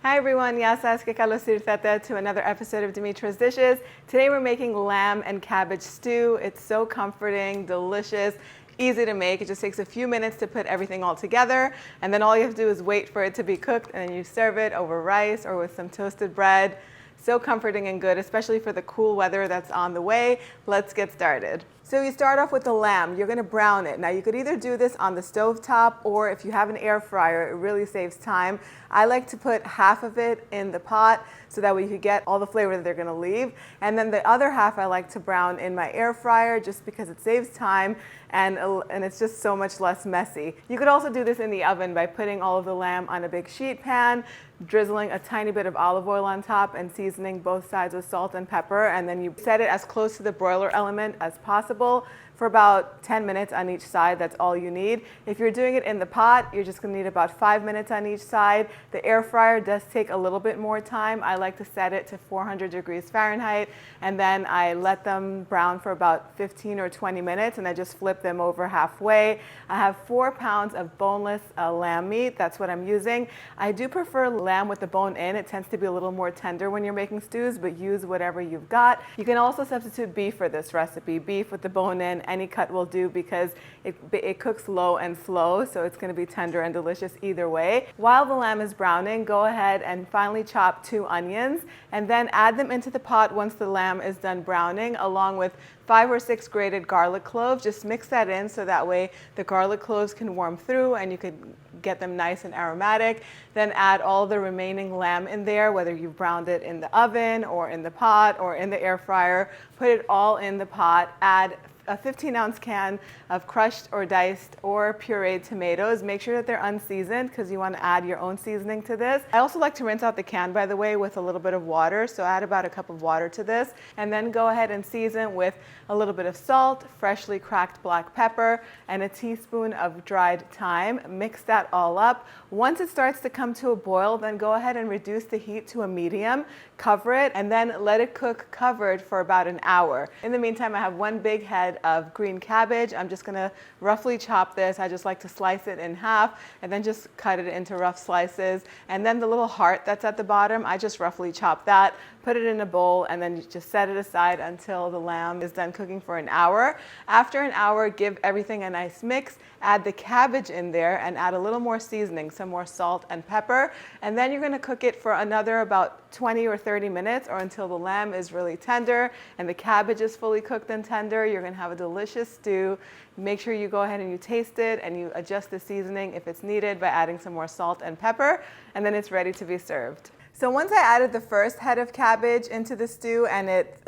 Hi everyone, to another episode of Dimitra's Dishes. Today we're making lamb and cabbage stew. It's so comforting, delicious, easy to make. It just takes a few minutes to put everything all together, and then all you have to do is wait for it to be cooked, and then you serve it over rice or with some toasted bread. So comforting and good, especially for the cool weather that's on the way. Let's get started. So you start off with the lamb. You're gonna brown it. Now you could either do this on the stove top, or if you have an air fryer, it really saves time. I like to put half of it in the pot so that way you could get all the flavor that they're gonna leave. And then the other half I like to brown in my air fryer just because it saves time and it's just so much less messy. You could also do this in the oven by putting all of the lamb on a big sheet pan, drizzling a tiny bit of olive oil on top and seasoning both sides with salt and pepper, and then you set it as close to the broiler element as possible for about 10 minutes on each side. That's all you need. If you're doing it in the pot, you're just gonna need about 5 minutes on each side. The air fryer does take a little bit more time. I like to set it to 400 degrees Fahrenheit, and then I let them brown for about 15 or 20 minutes, and I just flip them over halfway. I have 4 pounds of boneless lamb meat. That's what I'm using. I do prefer lamb with the bone in. It tends to be a little more tender when you're making stews, but use whatever you've got. You can also substitute beef for this recipe. Beef with the bone in, any cut will do because it cooks low and slow, so it's going to be tender and delicious either way. While the lamb is browning, go ahead and finely chop 2 onions and then add them into the pot once the lamb is done browning, along with 5 or 6 grated garlic cloves. Just mix that in so that way the garlic cloves can warm through and you can get them nice and aromatic. Then add all the remaining lamb in there, whether you've browned it in the oven or in the pot or in the air fryer. Put it all in the pot. Add a 15-ounce can of crushed or diced or pureed tomatoes. Make sure that they're unseasoned because you want to add your own seasoning to this. I also like to rinse out the can, by the way, with a little bit of water. So add about a cup of water to this, and then go ahead and season with a little bit of salt, freshly cracked black pepper, and a teaspoon of dried thyme. Mix that all up. Once it starts to come to a boil, then go ahead and reduce the heat to a medium, cover it, and then let it cook covered for about an hour. In the meantime, I have 1 big head of green cabbage. I'm just gonna roughly chop this. I just like to slice it in half and then just cut it into rough slices. And then the little heart that's at the bottom, I just roughly chop that, put it in a bowl, and then you just set it aside until the lamb is done cooking for an hour. After an hour, give everything a nice mix. Add the cabbage in there and add a little more seasoning, some more salt and pepper. And then you're gonna cook it for another about 20 or 30 minutes or until the lamb is really tender and the cabbage is fully cooked and tender. You're gonna have a delicious stew. Make sure you go ahead and you taste it and you adjust the seasoning if it's needed by adding some more salt and pepper, and then it's ready to be served. So once I added the first head of cabbage into the stew and it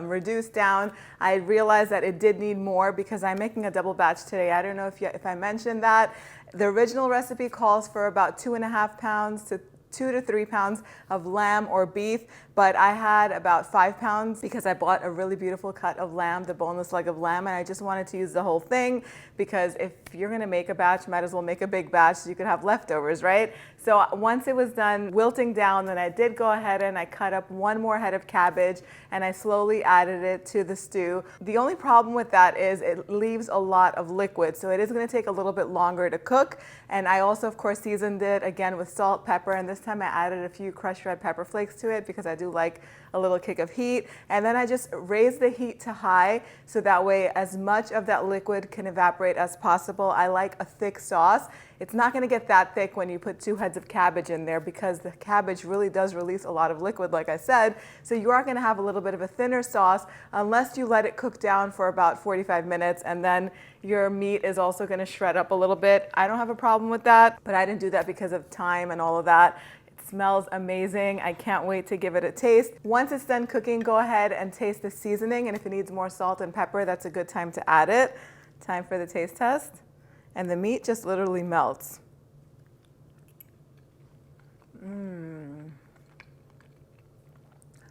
reduced down, I realized that it did need more because I'm making a double batch today. I don't know if I mentioned that. The original recipe calls for about 2.5 pounds to 2 to 3 pounds of lamb or beef, but I had about 5 pounds because I bought a really beautiful cut of lamb, the boneless leg of lamb, and I just wanted to use the whole thing because if you're gonna make a batch, might as well make a big batch so you could have leftovers, right? So once it was done wilting down, then I did go ahead and I cut up 1 more head of cabbage and I slowly added it to the stew. The only problem with that is it leaves a lot of liquid, so it is gonna take a little bit longer to cook. And I also, of course, seasoned it again with salt, pepper, and this time I added a few crushed red pepper flakes to it because I do like a little kick of heat. And then I just raised the heat to high so that way as much of that liquid can evaporate as possible. I like a thick sauce. It's not going to get that thick when you put 2 heads of cabbage in there because the cabbage really does release a lot of liquid, like I said. So you are going to have a little bit of a thinner sauce unless you let it cook down for about 45 minutes, and then your meat is also going to shred up a little bit. I don't have a problem with that, but I didn't do that because of time and all of that. Smells amazing. I can't wait to give it a taste. Once it's done cooking, go ahead and taste the seasoning, and if it needs more salt and pepper, that's a good time to add it. Time for the taste test. And the meat just literally melts.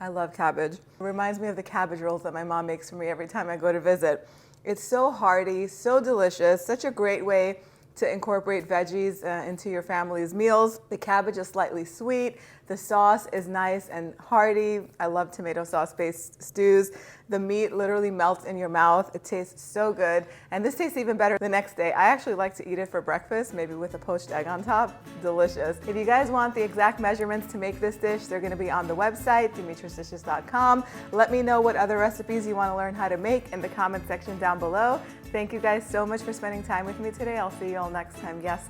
I love cabbage. It reminds me of the cabbage rolls that my mom makes for me every time I go to visit. It's so hearty, so delicious, such a great way to incorporate veggies into your family's meals. The cabbage is slightly sweet. The sauce is nice and hearty. I love tomato sauce-based stews. The meat literally melts in your mouth. It tastes so good. And this tastes even better the next day. I actually like to eat it for breakfast, maybe with a poached egg on top. Delicious. If you guys want the exact measurements to make this dish, they're gonna be on the website, dimitrasdishes.com. Let me know what other recipes you wanna learn how to make in the comment section down below. Thank you guys so much for spending time with me today. I'll see you all next time. Yes,